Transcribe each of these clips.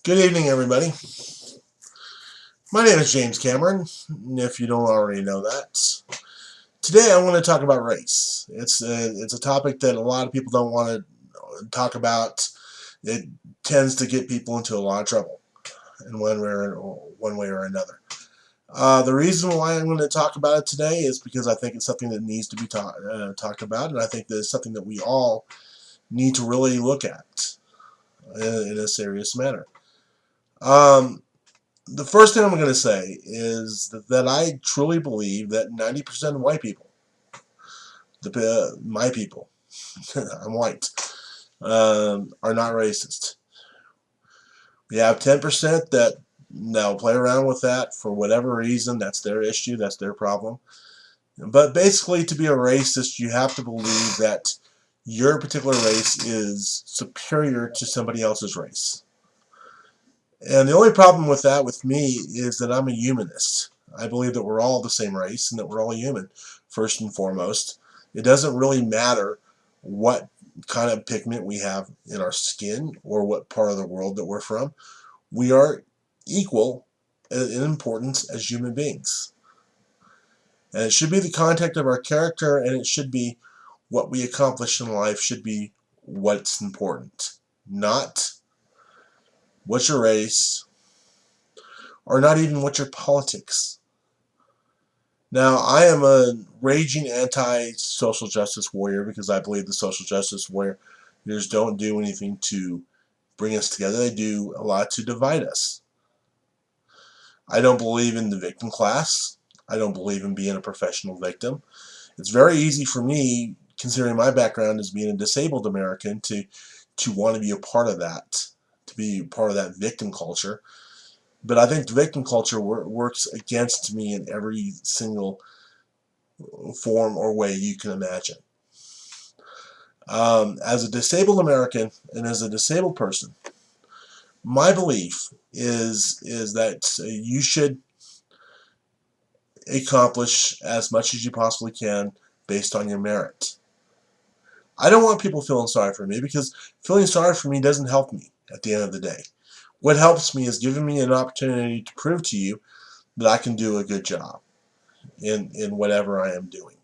Good evening, everybody. My name is James Cameron, if you don't already know that. Today I want to talk about race. It's a topic that a lot of people don't want to talk about. It tends to get people into a lot of trouble in one way or another. The reason why I'm going to talk about it today is because I think it's something that needs to be talked about, and I think that it's something that we all need to really look at in a serious manner. Um, the first thing I'm going to say is that I truly believe that 90% of white people, my people, I'm white, are not racist. We have 10% that'll play around with that for whatever reason. That's their issue. That's their problem. But basically, to be a racist, you have to believe that your particular race is superior to somebody else's race. And the only problem with that with me is that I'm a humanist. I believe that we're all the same race and that we're all human, first and foremost. It doesn't really matter what kind of pigment we have in our skin or what part of the world that we're from. We are equal in importance as human beings. And it should be the content of our character, and it should be what we accomplish in life should be what's important. Not what's your race, or not even what's your politics. Now, I am a raging anti-social justice warrior because I believe the social justice warriors don't do anything to bring us together. They do a lot to divide us. I don't believe in the victim class. I don't believe in being a professional victim. It's very easy for me, considering my background as being a disabled American, to want to be a part of that, to be part of that victim culture. But I think the victim culture works against me in every single form or way you can imagine. As a disabled American and as a disabled person, my belief is that you should accomplish as much as you possibly can based on your merit. I don't want people feeling sorry for me because feeling sorry for me doesn't help me at the end of the day. What helps me is giving me an opportunity to prove to you that I can do a good job in whatever I am doing.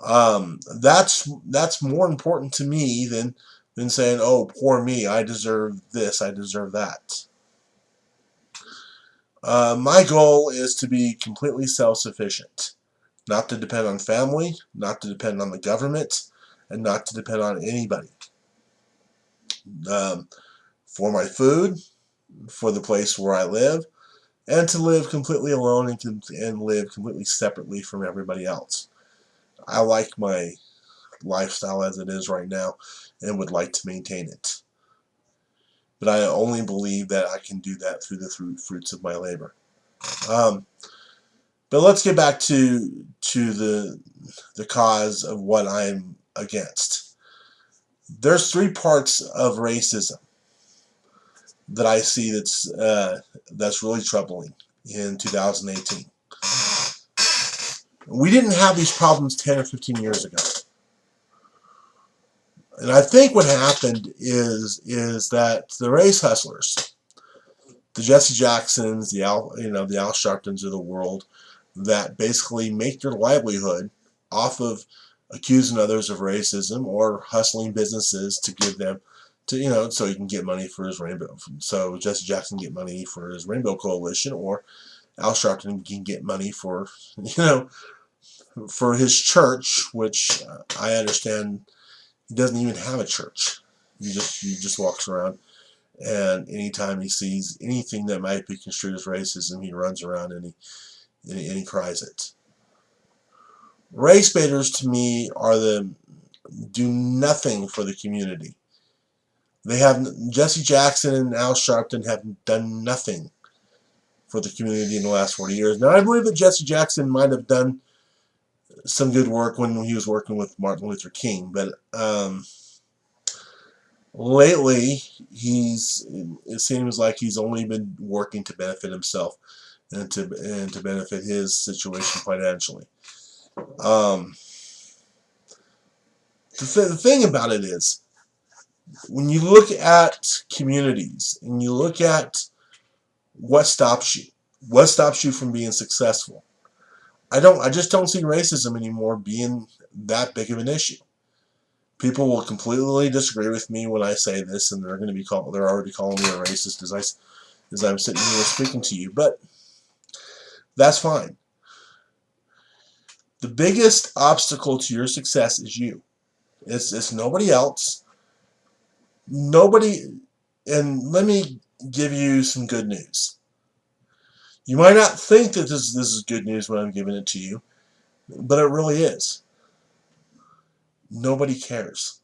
That's more important to me than saying, "Oh, poor me, I deserve this, I deserve that." My goal is to be completely self-sufficient, not to depend on family, not to depend on the government, and not to depend on anybody. Um, for my food, for the place where I live, and to live completely alone and live completely separately from everybody else. I like my lifestyle as it is right now and would like to maintain it. But I only believe that I can do that through the fruits of my labor. Um, but let's get back to the cause of what I'm against. There's three parts of racism that I see that's really troubling in 2018. We didn't have these problems 10 or 15 years ago. And I think what happened is that the race hustlers, the Jesse Jacksons, the Al Sharptons of the world, that basically make their livelihood off of accusing others of racism or hustling businesses to give them so he can get money for his rainbow. So Jesse Jackson can get money for his Rainbow Coalition, or Al Sharpton can get money for for his church, which I understand he doesn't even have a church. He just walks around, and anytime he sees anything that might be construed as racism, he runs around and he cries it. Race baiters to me do nothing for the community. Jesse Jackson and Al Sharpton have done nothing for the community in the last 40 years. Now, I believe that Jesse Jackson might have done some good work when he was working with Martin Luther King, but lately it seems like he's only been working to benefit himself and to benefit his situation financially. The thing about it is, When you look at communities and you look at what stops you from being successful, I just don't see racism anymore being that big of an issue. People will completely disagree with me when I say this, and they're already calling me a racist as I'm sitting here speaking to you, but that's fine. The biggest obstacle to your success is you. It's nobody else. Nobody, and let me give you some good news. You might not think that this is good news when I'm giving it to you, but it really is. Nobody cares.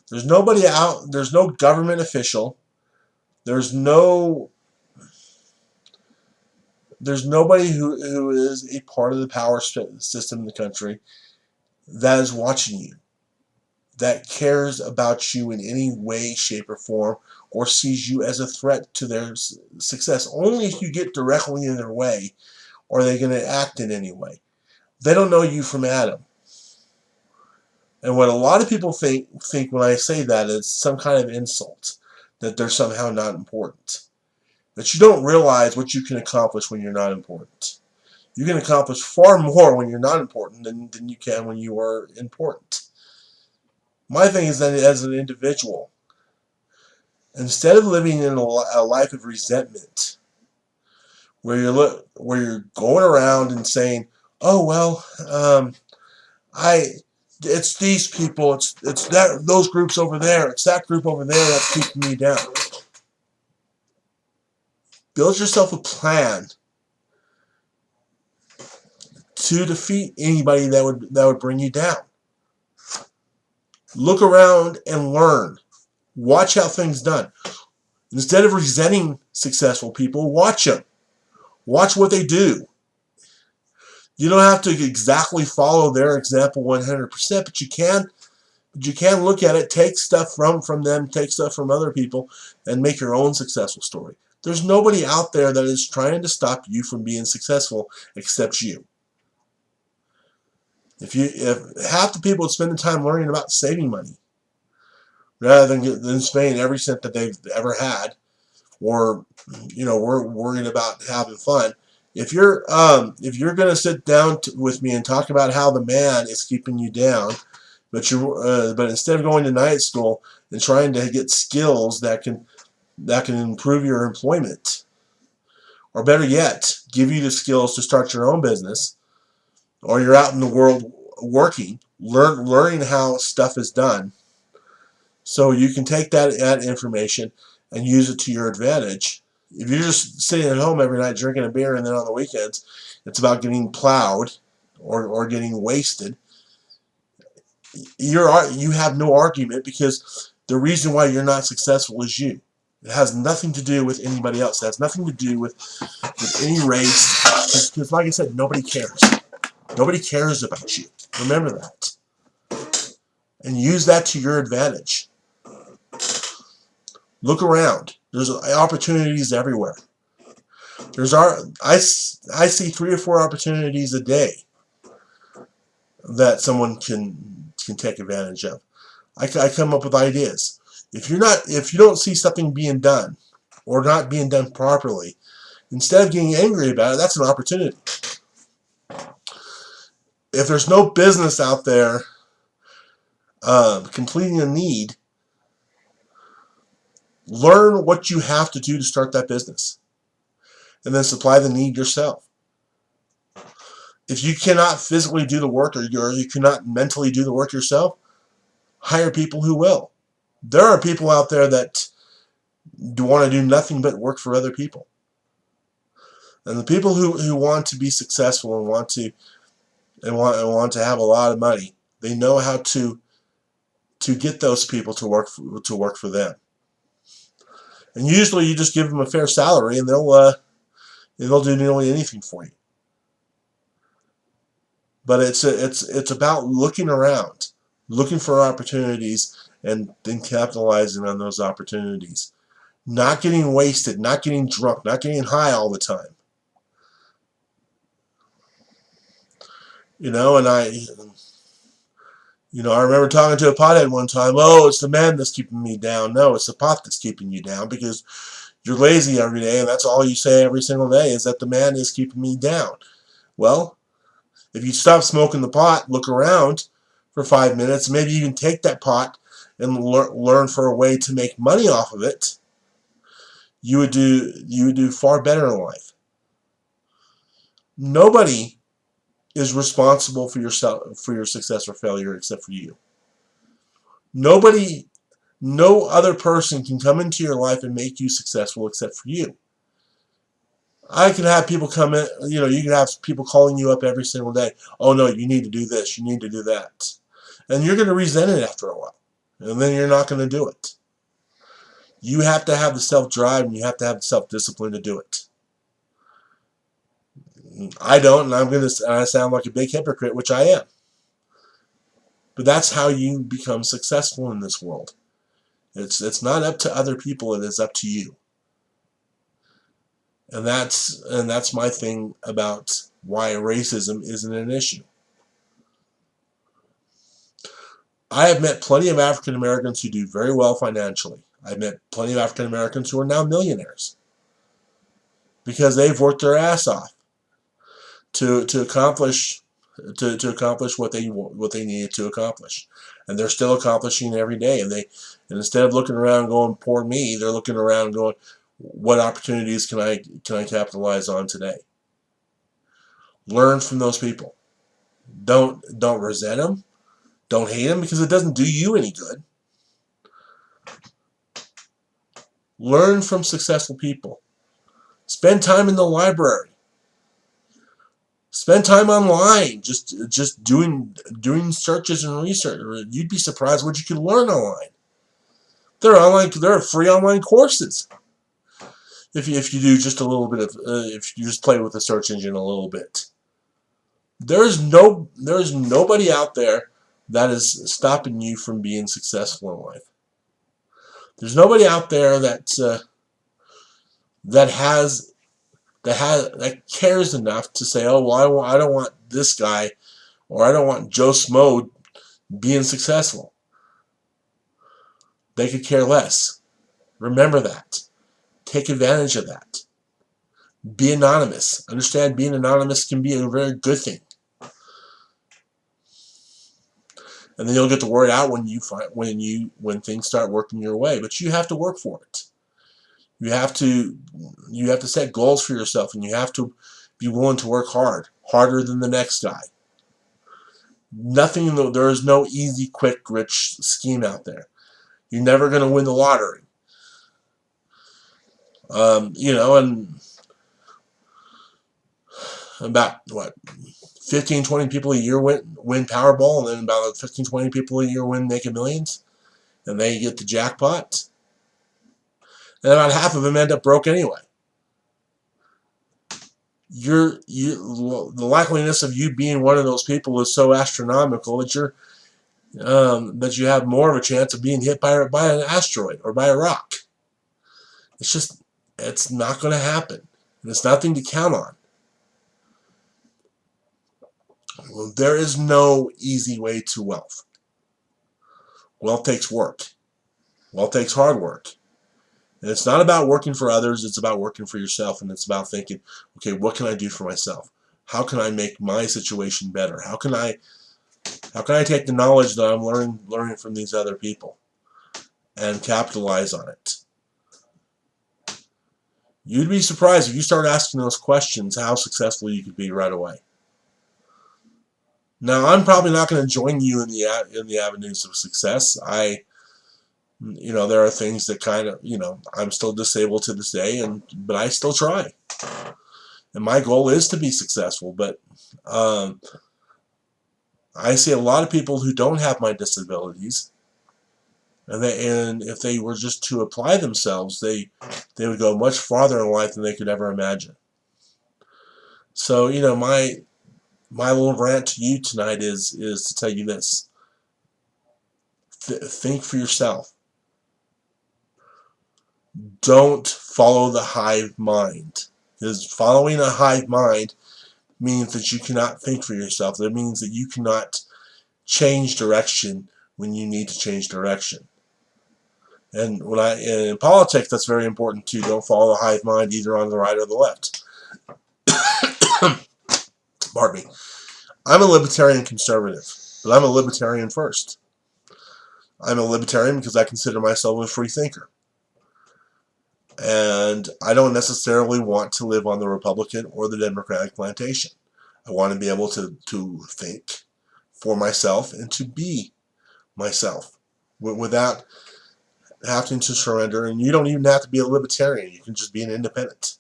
There's nobody out. There's no government official. There's no. There's nobody who is a part of the power system in the country that is watching you, that cares about you in any way, shape, or form, or sees you as a threat to their success. Only if you get directly in their way are they going to act in any way. They don't know you from Adam. And what a lot of people think when I say that is some kind of insult, that they're somehow not important. That you don't realize what you can accomplish when you're not important. You can accomplish far more when you're not important than you can when you are important. My thing is that as an individual, instead of living in a life of resentment, where you're going around and saying, "Oh well, it's these people, it's those groups over there, it's that group over there that's keeping me down." Build yourself a plan to defeat anybody that would bring you down. Look around and learn. Watch how things done. Instead of resenting successful people, watch them. Watch what they do. You don't have to exactly follow their example 100%, but you can. But you can look at it, take stuff from them, take stuff from other people, and make your own successful story. There's nobody out there that is trying to stop you from being successful except you. If half the people would spend the time learning about saving money rather than spending every cent that they've ever had, or we're worried about having fun. If you're going to sit down with me and talk about how the man is keeping you down, but instead of going to night school and trying to get skills that can improve your employment, or better yet, give you the skills to start your own business, or you're out in the world working, learning how stuff is done, so you can take that information and use it to your advantage. If you're just sitting at home every night drinking a beer, and then on the weekends it's about getting plowed or getting wasted, you have no argument, because the reason why you're not successful is you. It has nothing to do with anybody else. It has nothing to do with any race. Because like I said, nobody cares. Nobody cares about you. Remember that. And use that to your advantage. Look around. There's opportunities everywhere. I see 3 or 4 opportunities a day that someone can take advantage of. I come up with ideas. If you don't see something being done, or not being done properly, instead of getting angry about it, that's an opportunity. If there's no business out there completing a need, learn what you have to do to start that business, and then supply the need yourself. If you cannot physically do the work, or you cannot mentally do the work yourself, hire people who will. There are people out there that want to do nothing but work for other people. And the people who want to be successful and want to have a lot of money, they know how to get those people to work for them. And usually you just give them a fair salary, and they'll do nearly anything for you. But it's about looking around, looking for opportunities, and then capitalizing on those opportunities. Not getting wasted, not getting drunk, not getting high all the time. And I remember talking to a pothead one time. Oh, it's the man that's keeping me down. No, it's the pot that's keeping you down because you're lazy every day, and that's all you say every single day is that the man is keeping me down. Well, if you stop smoking the pot, look around for 5 minutes, maybe even take that pot and learn for a way to make money off of it, you would do far better in life. Nobody is responsible for your success or failure except for you. No other person can come into your life and make you successful except for you. I can have people come in, you can have people calling you up every single day. Oh no, you need to do this, you need to do that. And you're going to resent it after a while. And then you're not going to do it. You have to have the self-drive and you have to have the self-discipline to do it. I don't, and I sound like a big hypocrite, which I am. But that's how you become successful in this world. It's not up to other people, it is up to you. And that's my thing about why racism isn't an issue. I have met plenty of African Americans who do very well financially. I've met plenty of African Americans who are now millionaires because they've worked their ass off to accomplish what they needed to accomplish, and they're still accomplishing it every day. And instead of looking around going "poor me," they're looking around going, "What opportunities can I capitalize on today?" Learn from those people. Don't resent them. Don't hate them because it doesn't do you any good. Learn from successful people. Spend time in the library. Spend time online, just doing searches and research. You'd be surprised what you can learn online. There are free online courses. If you do just a little bit of, if you just play with the search engine a little bit. There's nobody out there that is stopping you from being successful in life. There's nobody out there that cares enough to say, oh, well, I don't want this guy, or I don't want Joe Smo being successful. They could care less. Remember that. Take advantage of that. Be anonymous. Understand being anonymous can be a very good thing. And then you'll get the word out when things start working your way. But you have to work for it. You have to set goals for yourself, and you have to be willing to work harder than the next guy. There is no easy, quick, rich scheme out there. You're never going to win the lottery. And about 15, 20 people a year win Powerball, and then about 15, 20 people a year win Mega Millions, and they get the jackpot. And about half of them end up broke anyway. The likeliness of you being one of those people is so astronomical that you have more of a chance of being hit by an asteroid or by a rock. It's not going to happen. And it's nothing to count on. Well, there is no easy way to wealth. Wealth takes work. Wealth takes hard work. And it's not about working for others, it's about working for yourself, and it's about thinking, okay, what can I do for myself? How can I make my situation better? How can I take the knowledge that I'm learning from these other people and capitalize on it? You'd be surprised if you start asking those questions how successful you could be right away. Now, I'm probably not going to join you in the avenues of success. There are things that kind of, I'm still disabled to this day, but I still try. And my goal is to be successful, but I see a lot of people who don't have my disabilities, and if they were just to apply themselves, they would go much farther in life than they could ever imagine. So, my little rant to you tonight is to tell you this. Think for yourself. Don't follow the hive mind. Because following a hive mind means that you cannot think for yourself. That means that you cannot change direction when you need to change direction. And in politics, that's very important too. Don't follow the hive mind either on the right or the left. Pardon me. I'm a libertarian conservative, but I'm a libertarian first. I'm a libertarian because I consider myself a free thinker. And I don't necessarily want to live on the Republican or the Democratic plantation. I want to be able to think for myself and to be myself without having to surrender. And you don't even have to be a libertarian. You can just be an independent.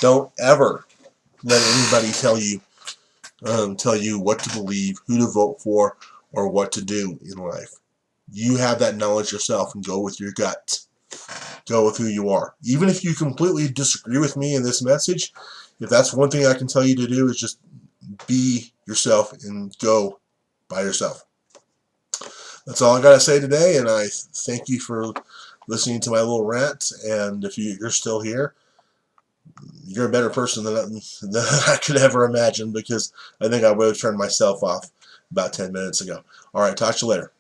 Don't ever let anybody tell you what to believe, who to vote for, or what to do in life. You have that knowledge yourself, and go with your gut. Go with who you are. Even if you completely disagree with me in this message, if that's one thing I can tell you to do, is just be yourself and go by yourself. That's all I got to say today, and I thank you for listening to my little rant. And if you're still here, you're a better person than I could ever imagine, because I think I would have turned myself off about 10 minutes ago. All right, talk to you later.